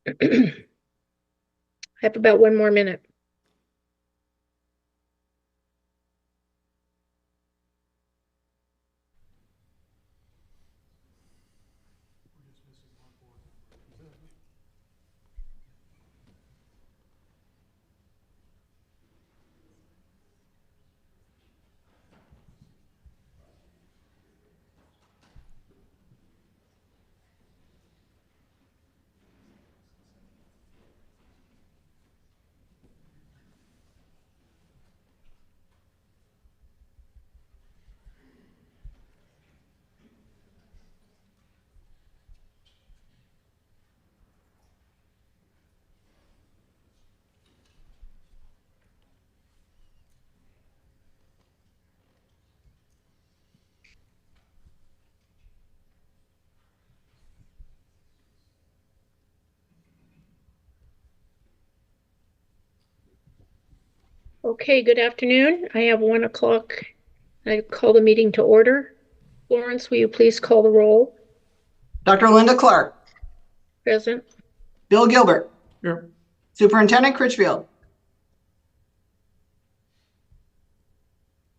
I have about 1 more minute. Okay, good afternoon. I have 1 o'clock. I call the meeting to order. Florence, will you please call the roll? Dr. Linda Clark. Present. Bill Gilbert. Here. Superintendent Critchfield.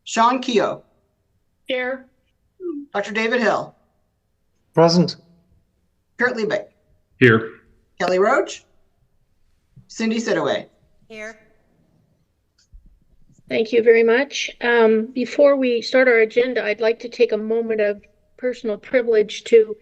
Sean Keogh. Here. Dr. David Hill. Present. Kurt Liebeck. Here. Kelly Roach. Cindy Sidaway. Here. Thank you very much. Before we start our agenda, I'd like to take a moment of personal privilege to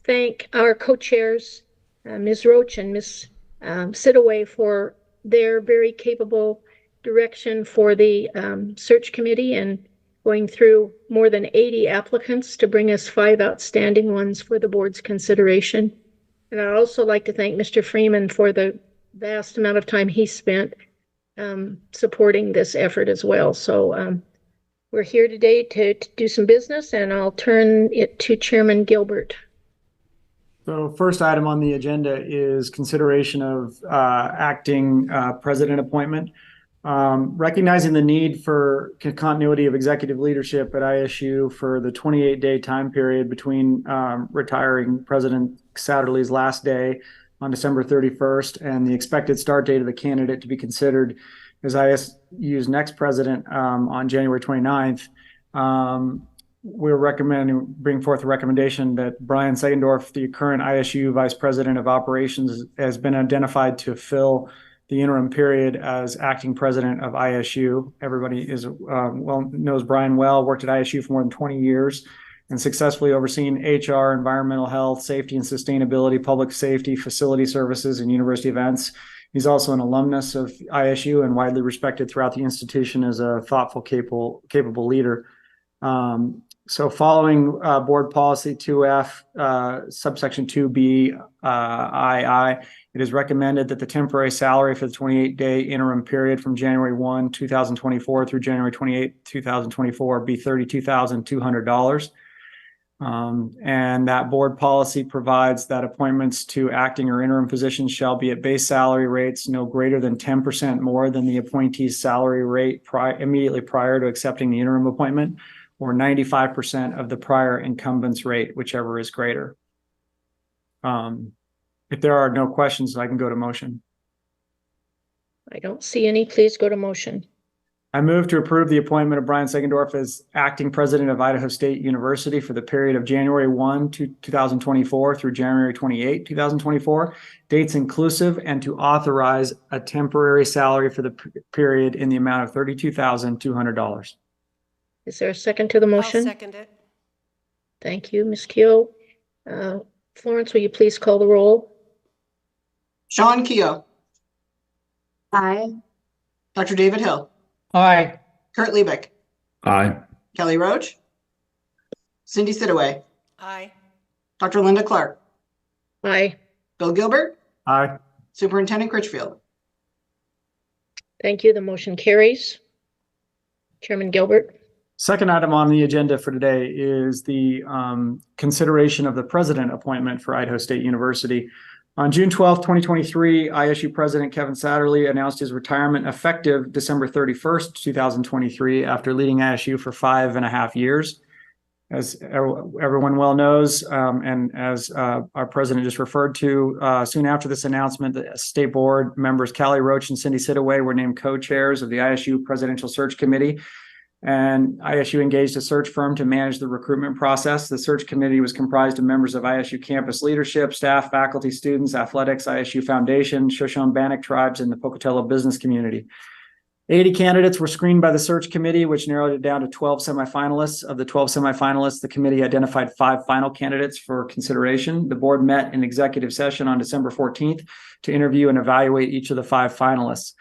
thank our co-chairs, Ms. Roach and Ms. Sidaway, for their very capable direction for the search committee and going through more than 80 applicants to bring us 5 outstanding ones for the board's consideration. And I'd also like to thank Mr. Freeman for the vast amount of time he spent supporting this effort as well. So we're here today to do some business, and I'll turn it to Chairman Gilbert. So first item on the agenda is consideration of acting president appointment. Recognizing the need for continuity of executive leadership at ISU for the 28-day time period between retiring President Satterley's last day on December 31st and the expected start date of the candidate to be considered as ISU's next president on January 29th, we're bring forth a recommendation that Brian Segendorf, the current ISU Vice President of Operations, has been identified to fill the interim period as acting president of ISU. Everybody knows Brian well, worked at ISU for more than 20 years and successfully overseen HR, environmental health, safety and sustainability, public safety, facility services, and university events. He's also an alumnus of ISU and widely respected throughout the institution as a thoughtful, capable leader. So following board policy 2F, subsection 2B, II, it is recommended that the temporary salary for the 28-day interim period from January 1, 2024 through January 28, 2024 be $32,200. And that board policy provides that appointments to acting or interim positions shall be at base salary rates no greater than 10% more than the appointee's salary rate immediately prior to accepting the interim appointment, or 95% of the prior incumbent's rate, whichever is greater. If there are no questions, I can go to motion. I don't see any. Please go to motion. I move to approve the appointment of Brian Segendorf as acting president of Idaho State University for the period of January 1, 2024 through January 28, 2024, dates inclusive, and to authorize a temporary salary for the period in the amount of $32,200. Is there a second to the motion? I'll second it. Thank you, Ms. Keogh. Florence, will you please call the roll? Sean Keogh. Aye. Dr. David Hill. Aye. Kurt Liebeck. Aye. Kelly Roach. Cindy Sidaway. Aye. Dr. Linda Clark. Aye. Bill Gilbert. Aye. Superintendent Critchfield. Thank you. The motion carries. Chairman Gilbert. Second item on the agenda for today is the consideration of the president appointment for Idaho State University. On June 12, 2023, ISU President Kevin Satterley announced his retirement effective December 31st, 2023, after leading ISU for 5.5 years. As everyone well knows, and as our president just referred to, soon after this announcement, the state board members Callie Roach and Cindy Sidaway were named co-chairs of the ISU Presidential Search Committee. And ISU engaged a search firm to manage the recruitment process. The search committee was comprised of members of ISU campus leadership, staff, faculty, students, athletics, ISU Foundation, Shoshone-Bannock tribes, and the Pocatello business community. 80 candidates were screened by the search committee, which narrowed it down to 12 semifinalists. Of the 12 semifinalists, the committee identified 5 final candidates for consideration. The board met in executive session on December 14th to interview and evaluate each of the 5 finalists.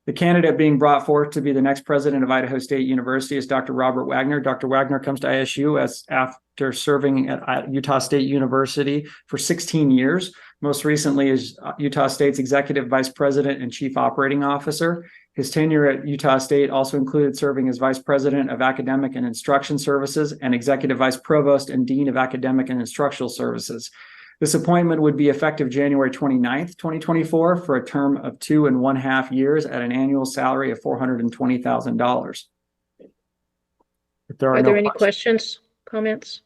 The candidate being brought forth to be the next president of Idaho State University is Dr. Robert Wagner. Dr. Wagner comes to ISU after serving at Utah State University for 16 years. Most recently as Utah State's executive vice president and chief operating officer. His tenure at Utah State also included serving as vice president of academic and instruction services and executive vice provost and dean of academic and instructional services. This appointment would be effective January 29th, 2024 for a term of 2.5 years at an annual salary of $420,000. If there Are there any questions, comments?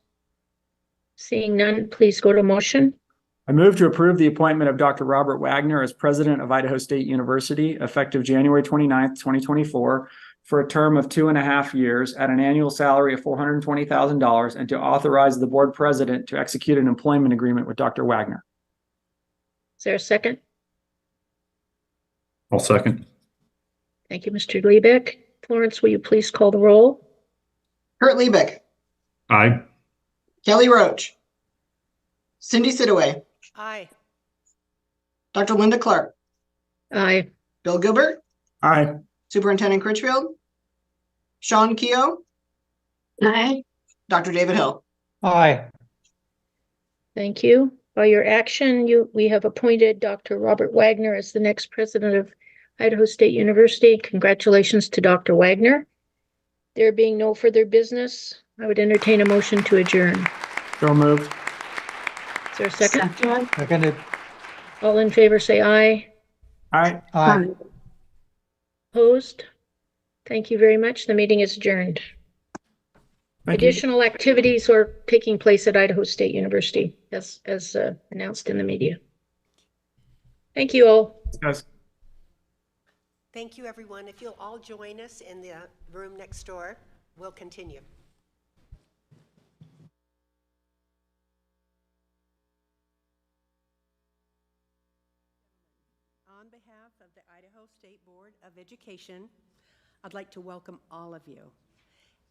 Seeing none, please go to motion. I move to approve the appointment of Dr. Robert Wagner as president of Idaho State University effective January 29th, 2024 for a term of 2.5 years at an annual salary of $420,000 and to authorize the board president to execute an employment agreement with Dr. Wagner. Is there a second? I'll second. Thank you, Mr. Liebeck. Florence, will you please call the roll? Kurt Liebeck, Aye. Callie Roach, Cindy Sidaway, Aye. Dr. Linda Clark, Aye. Bill Gilbert, Aye. Superintendent Critchfield, Sean Keogh, Aye. Dr. David Hill. Aye. Thank you. By your action, we have appointed Dr. Robert Wagner as the next president of Idaho State University. Congratulations to Dr. Wagner. There being no further business, I would entertain a motion to adjourn. So moved. Is there a second? Seconded. All in favor, say aye. Aye. Aye. Opposed? Thank you very much. The meeting is adjourned. Thank you. Additional activities are taking place at Idaho State University, as announced in the media. Thank you all. Guys. Thank you, everyone. If you'll all join us in the room next door, we'll continue. On behalf of the Idaho State Board of Education, I'd like to welcome all of you,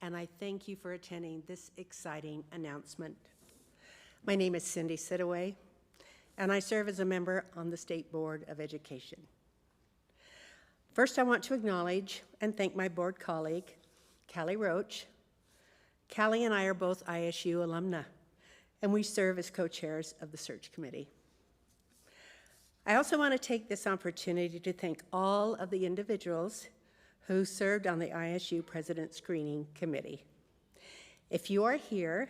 and I thank you for attending this exciting announcement. My name is Cindy Sidaway, and I serve as a member on the State Board of Education. First, I want to acknowledge and thank my board colleague, Callie Roach. Callie and I are both ISU alumna, and we serve as co-chairs of the search committee. I also want to take this opportunity to thank all of the individuals who served on the ISU President Screening Committee. If you are here,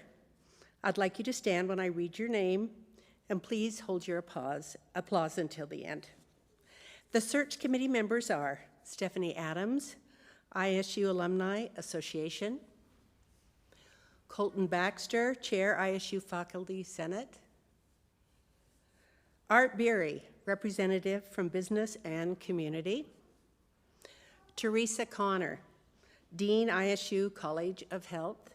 I'd like you to stand when I read your name, and please hold your applause until the end. The search committee members are Stephanie Adams, ISU Alumni Association, Colton Baxter, Chair, ISU Faculty Senate, Art Beery, Representative from Business and Community, Teresa Connor, Dean, ISU College of Health,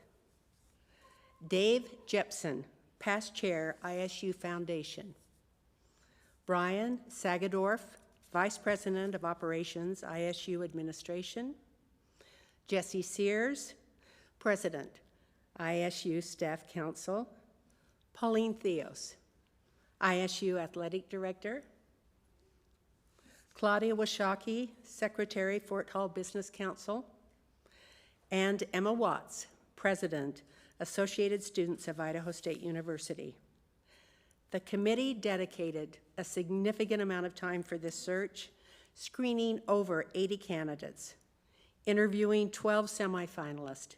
Dave Jepson, Past Chair, ISU Foundation, Brian Sagadorf, Vice President of Operations, ISU Administration, Jesse Sears, President, ISU Staff Council, Pauline Theos, ISU Athletic Director, Claudia Washaki, Secretary, Fort Hall Business Council, and Emma Watts, President, Associated Students of Idaho State University. The committee dedicated a significant amount of time for this search, screening over 80 candidates, interviewing 12 semifinalists,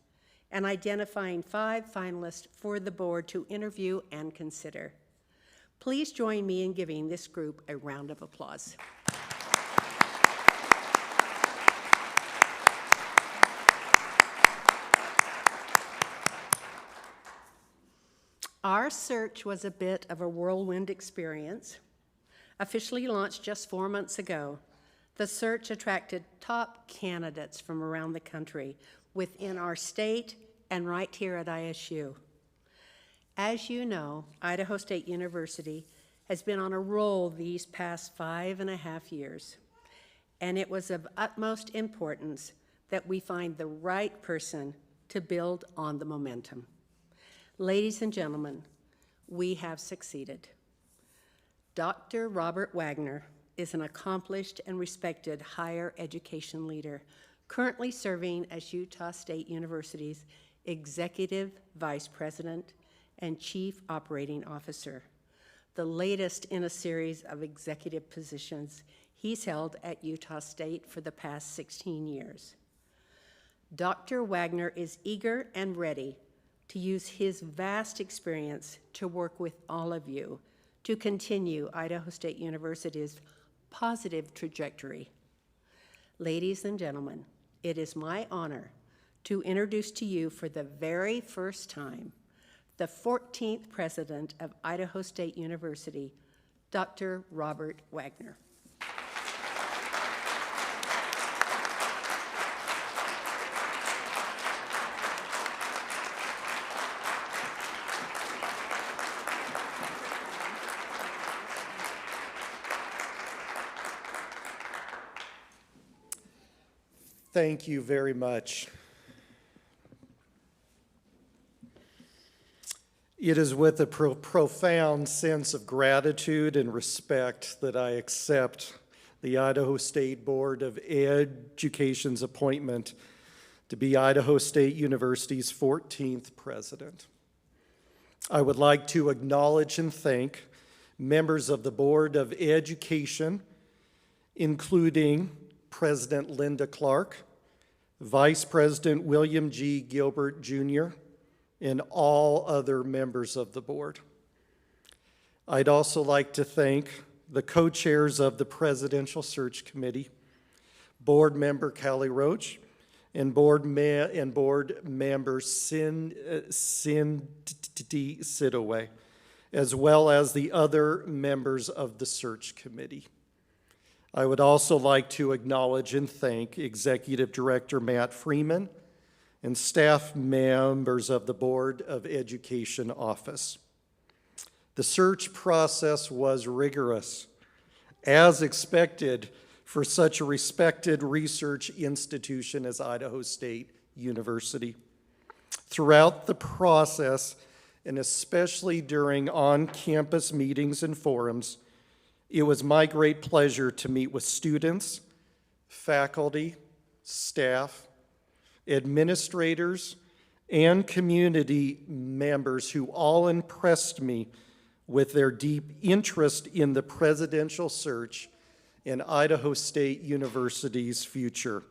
and identifying 5 finalists for the board to interview and consider. Please join me in giving this group a round of applause. Our search was a bit of a whirlwind experience. Officially launched just 4 months ago, the search attracted top candidates from around the country within our state and right here at ISU. As you know, Idaho State University has been on a roll these past 5.5 years, and it was of utmost importance that we find the right person to build on the momentum. Ladies and gentlemen, we have succeeded. Dr. Robert Wagner is an accomplished and respected higher education leader, currently serving as Utah State University's Executive Vice President and Chief Operating Officer, the latest in a series of executive positions he's held at Utah State for the past 16 years. Dr. Wagner is eager and ready to use his vast experience to work with all of you to continue Idaho State University's positive trajectory. Ladies and gentlemen, it is my honor to introduce to you for the very first time the 14th President of Idaho State University, Dr. Robert Wagner. Thank you very much. It is with a profound sense of gratitude and respect that I accept the Idaho State Board of Education's appointment to be Idaho State University's 14th president. I would like to acknowledge and thank members of the Board of Education, including President Linda Clark, Vice President William G. Gilbert, Jr., and all other members of the board. I'd also like to thank the co-chairs of the Presidential Search Committee, Board Member Callie Roach, and board member Cindy Sidaway, as well as the other members of the search committee. I would also like to acknowledge and thank Executive Director Matt Freeman and staff members of the Board of Education office. The search process was rigorous, as expected for such a respected research institution as Idaho State University. Throughout the process, and especially during on-campus meetings and forums, it was my great pleasure to meet with students, faculty, staff, administrators, and community members who all impressed me with their deep interest in the presidential search in Idaho State University's future.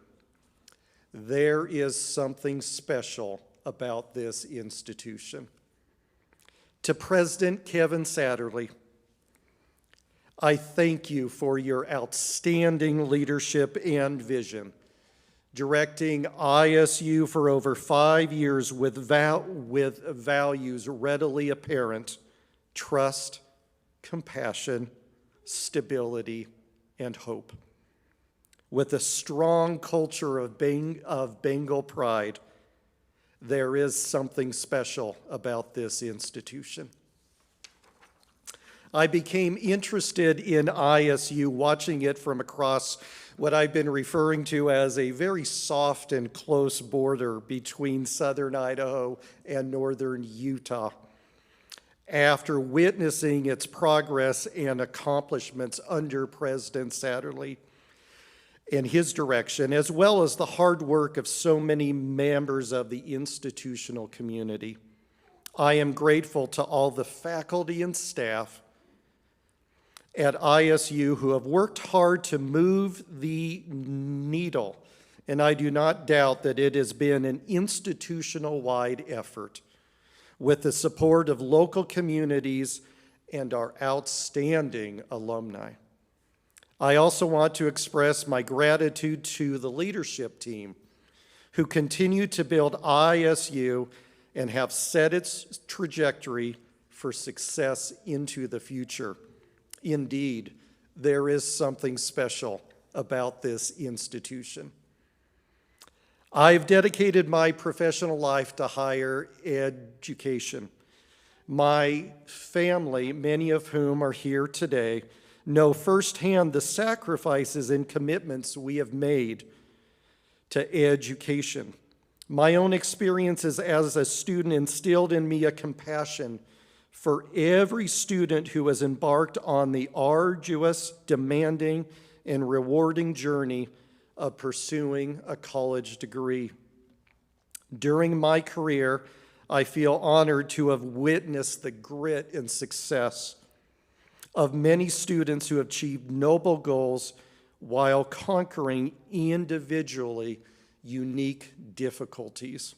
There is something special about this institution. To President Kevin Satterley, I thank you for your outstanding leadership and vision, directing ISU for over 5 years with values readily apparent: trust, compassion, stability, and hope. With a strong culture of Bengal pride, there is something special about this institution. I became interested in ISU watching it from across what I've been referring to as a very soft and close border between southern Idaho and northern Utah. After witnessing its progress and accomplishments under President Satterley and his direction, as well as the hard work of so many members of the institutional community, I am grateful to all the faculty and staff at ISU who have worked hard to move the needle, and I do not doubt that it has been an institutional-wide effort with the support of local communities and our outstanding alumni. I also want to express my gratitude to the leadership team who continue to build ISU and have set its trajectory for success into the future. Indeed, there is something special about this institution. I've dedicated my professional life to higher education. My family, many of whom are here today, know firsthand the sacrifices and commitments we have made to education. My own experiences as a student instilled in me a compassion for every student who has embarked on the arduous, demanding, and rewarding journey of pursuing a college degree. During my career, I feel honored to have witnessed the grit and success of many students who have achieved noble goals while conquering individually unique difficulties.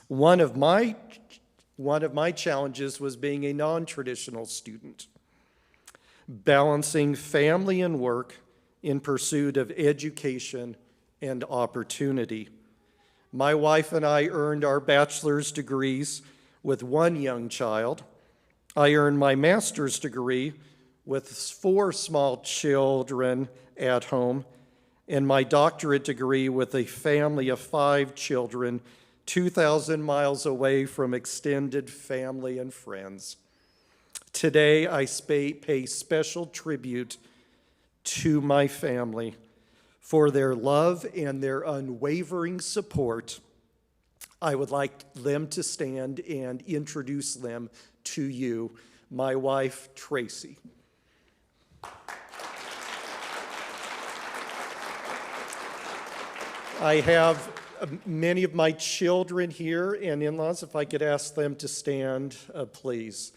One of my challenges was being a non-traditional student, balancing family and work in pursuit of education and opportunity. My wife and I earned our bachelor's degrees with one young child. I earned my master's degree with 4 small children at home, and my doctorate degree with a family of 5 children, 2,000 miles away from extended family and friends. Today, I pay special tribute to my family for their love and their unwavering support. I would like them to stand and introduce them to you. My wife, Tracy. I have many of my children here and in-laws. If I could ask them to stand, please.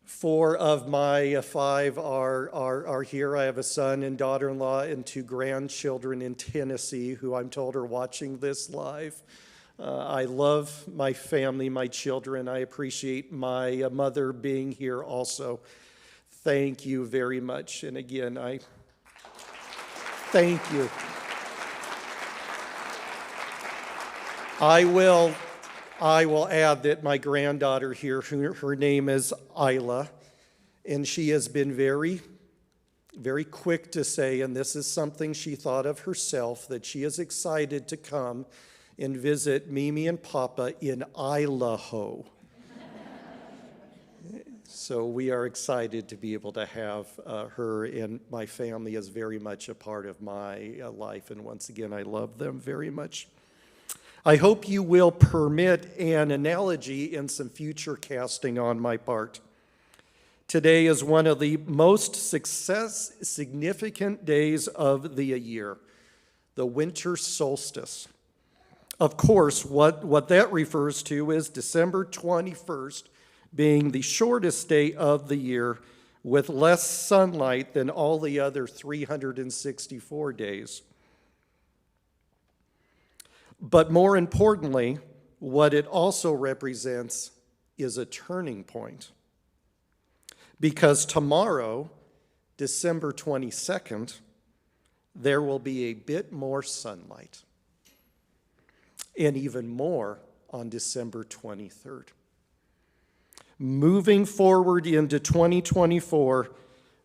4 of my 5 are here. I have a son and daughter-in-law and 2 grandchildren in Tennessee who I'm told are watching this live. I love my family, my children. I appreciate my mother being here also. Thank you very much. And again, I thank you. I will add that my granddaughter here, her name is Isla, and she has been very, very quick to say, and this is something she thought of herself, that she is excited to come and visit Mimi and Papa in Idaho. So we are excited to be able to have her, and my family is very much a part of my life, and once again, I love them very much. I hope you will permit an analogy and some future casting on my part. Today is one of the most significant days of the year, the winter solstice. Of course, what that refers to is December 21st being the shortest day of the year with less sunlight than all the other 364 days. But more importantly, what it also represents is a turning point. Because tomorrow, December 22nd, there will be a bit more sunlight, and even more on December 23rd. Moving forward into 2024,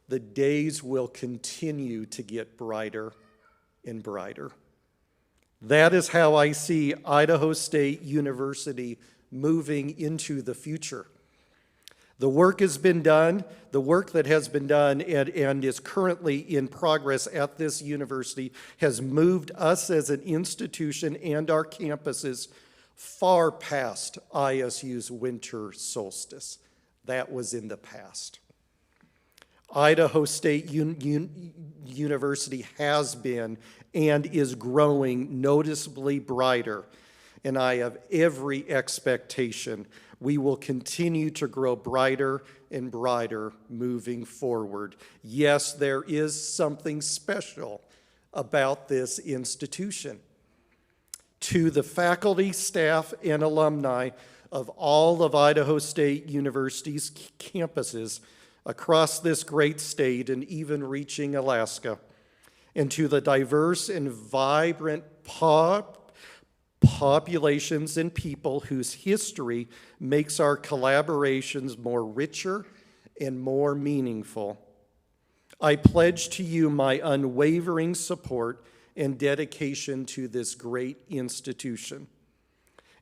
the days will continue to get brighter and brighter. That is how I see Idaho State University moving into the future. The work has been done, the work that has been done and is currently in progress at this university has moved us as an institution and our campuses far past ISU's winter solstice. That was in the past. Idaho State University has been and is growing noticeably brighter, and I have every expectation we will continue to grow brighter and brighter moving forward. Yes, there is something special about this institution. To the faculty, staff, and alumni of all of Idaho State University's campuses across this great state and even reaching Alaska, and to the diverse and vibrant populations and people whose history makes our collaborations more richer and more meaningful. I pledge to you my unwavering support and dedication to this great institution.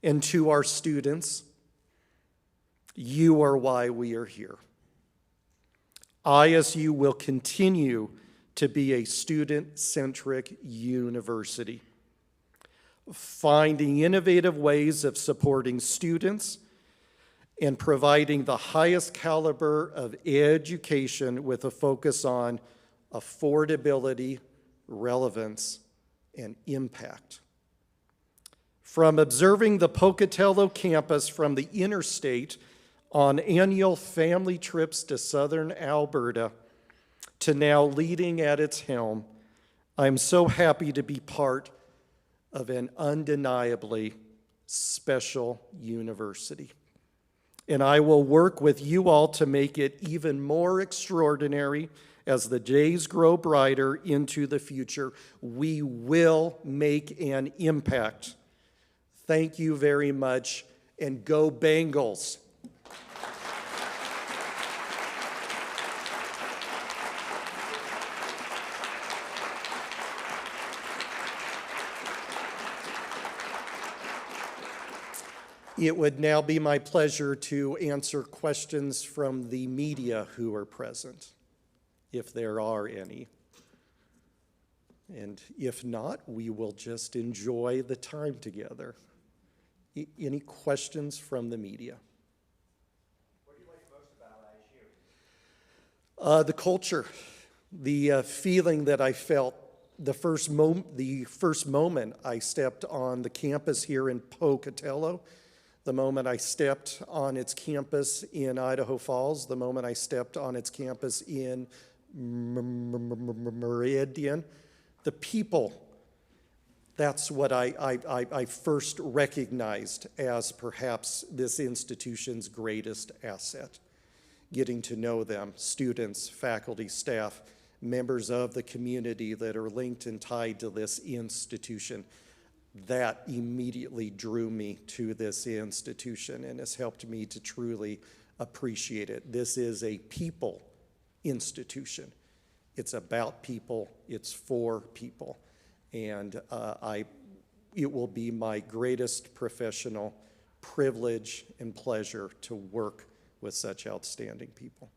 And to our students, you are why we are here. ISU will continue to be a student-centric university, finding innovative ways of supporting students and providing the highest caliber of education with a focus on affordability, relevance, and impact. From observing the Pocatello campus from the interstate on annual family trips to southern Alberta to now leading at its helm, I'm so happy to be part of an undeniably special university. And I will work with you all to make it even more extraordinary as the days grow brighter into the future. We will make an impact. Thank you very much, and go Bengals. It would now be my pleasure to answer questions from the media who are present, if there are any. And if not, we will just enjoy the time together. Any questions from the media? What do you like most about ISU? The culture, the feeling that I felt the first moment I stepped on the campus here in Pocatello, the moment I stepped on its campus in Idaho Falls, the moment I stepped on its campus in Meridian, the people, that's what I first recognized as perhaps this institution's greatest asset. Getting to know them, students, faculty, staff, members of the community that are linked and tied to this institution. That immediately drew me to this institution and has helped me to truly appreciate it. This is a people institution. It's about people, it's for people. And it will be my greatest professional privilege and pleasure to work with such outstanding people.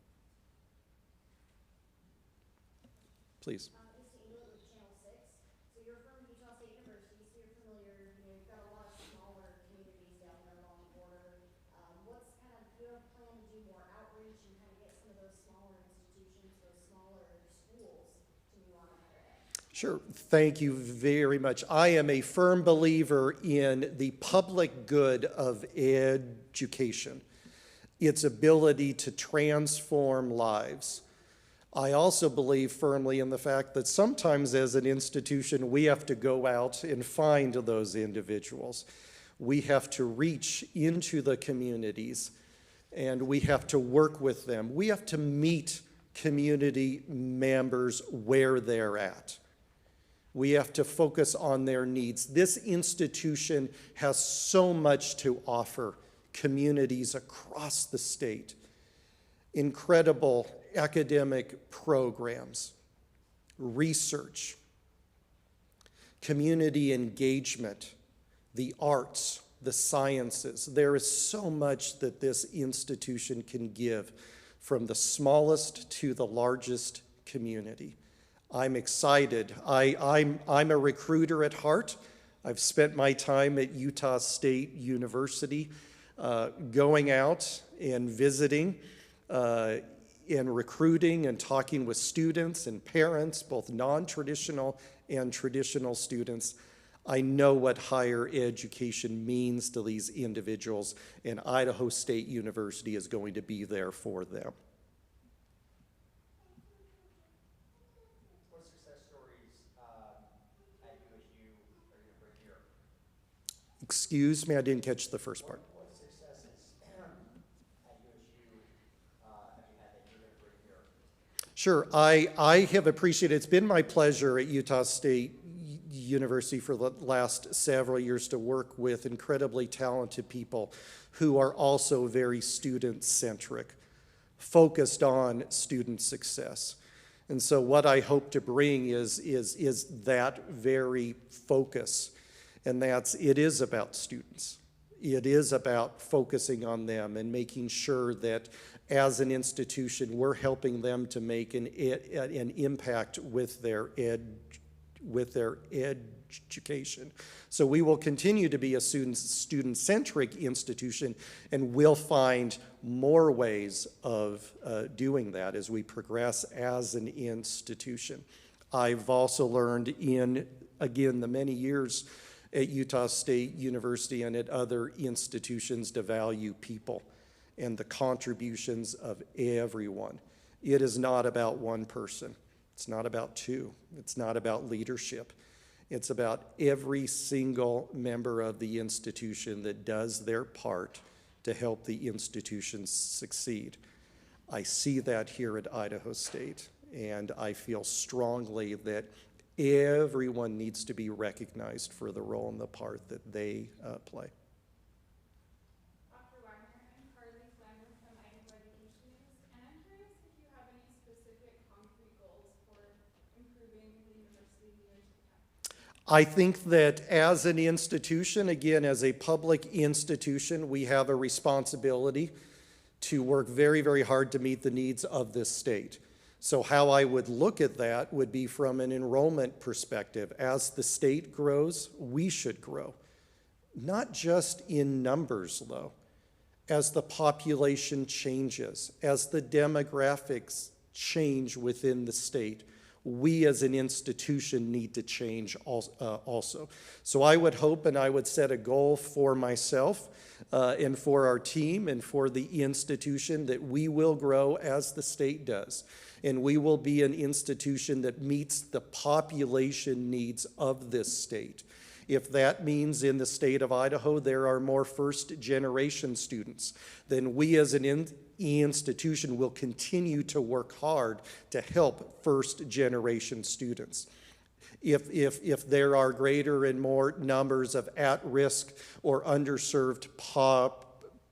Please. Sure, thank you very much. I am a firm believer in the public good of education, its ability to transform lives. I also believe firmly in the fact that sometimes as an institution, we have to go out and find those individuals. We have to reach into the communities and we have to work with them. We have to meet community members where they're at. We have to focus on their needs. This institution has so much to offer communities across the state. Incredible academic programs, research, community engagement, the arts, the sciences. There is so much that this institution can give, from the smallest to the largest community. I'm excited. I'm a recruiter at heart. I've spent my time at Utah State University going out and visiting and recruiting and talking with students and parents, both non-traditional and traditional students. I know what higher education means to these individuals, and Idaho State University is going to be there for them. Excuse me, I didn't catch the first part. What successes at USU have you had that you're going to bring here? Sure, I have appreciated, it's been my pleasure at Utah State university for the last several years to work with incredibly talented people who are also very student-centric, focused on student success. And so what I hope to bring is that very focus, and it is about students. It is about focusing on them and making sure that as an institution, we're helping them to make an impact with their education. So we will continue to be a student-centric institution, and we'll find more ways of doing that as we progress as an institution. I've also learned in, again, the many years at Utah State University and at other institutions to value people and the contributions of everyone. It is not about one person. It's not about two. It's not about leadership. It's about every single member of the institution that does their part to help the institution succeed. I see that here at Idaho State, and I feel strongly that everyone needs to be recognized for the role and the part that they play. Dr. Wagner and Carly Flanders from Idaho Education News, and I'm curious if you have any specific concrete goals for improving the university leadership. I think that as an institution, again, as a public institution, we have a responsibility to work very, very hard to meet the needs of this state. So how I would look at that would be from an enrollment perspective. As the state grows, we should grow. Not just in numbers, though. As the population changes, as the demographics change within the state, we as an institution need to change also. So I would hope and I would set a goal for myself and for our team and for the institution that we will grow as the state does. And we will be an institution that meets the population needs of this state. If that means in the state of Idaho there are more first-generation students, then we as an institution will continue to work hard to help first-generation students. If there are greater and more numbers of at-risk or underserved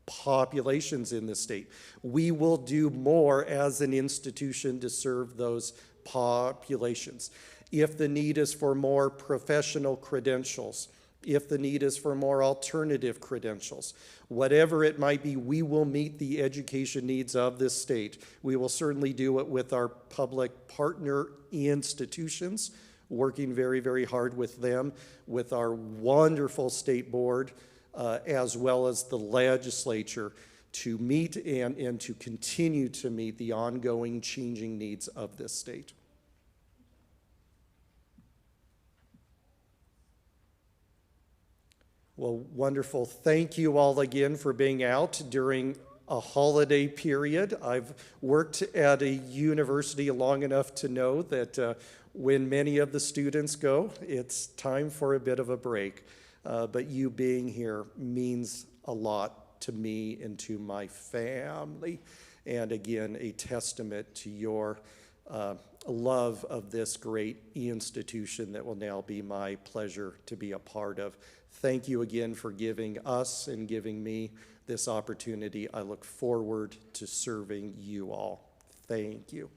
populations in the state, we will do more as an institution to serve those populations. If the need is for more professional credentials, if the need is for more alternative credentials, whatever it might be, we will meet the education needs of this state. We will certainly do it with our public partner institutions, working very, very hard with them, with our wonderful state board, as well as the legislature, to meet and to continue to meet the ongoing changing needs of this state. Well, wonderful. Thank you all again for being out during a holiday period. I've worked at a university long enough to know that when many of the students go, it's time for a bit of a break. But you being here means a lot to me and to my family. And again, a testament to your love of this great institution that will now be my pleasure to be a part of. Thank you again for giving us and giving me this opportunity. I look forward to serving you all. Thank you.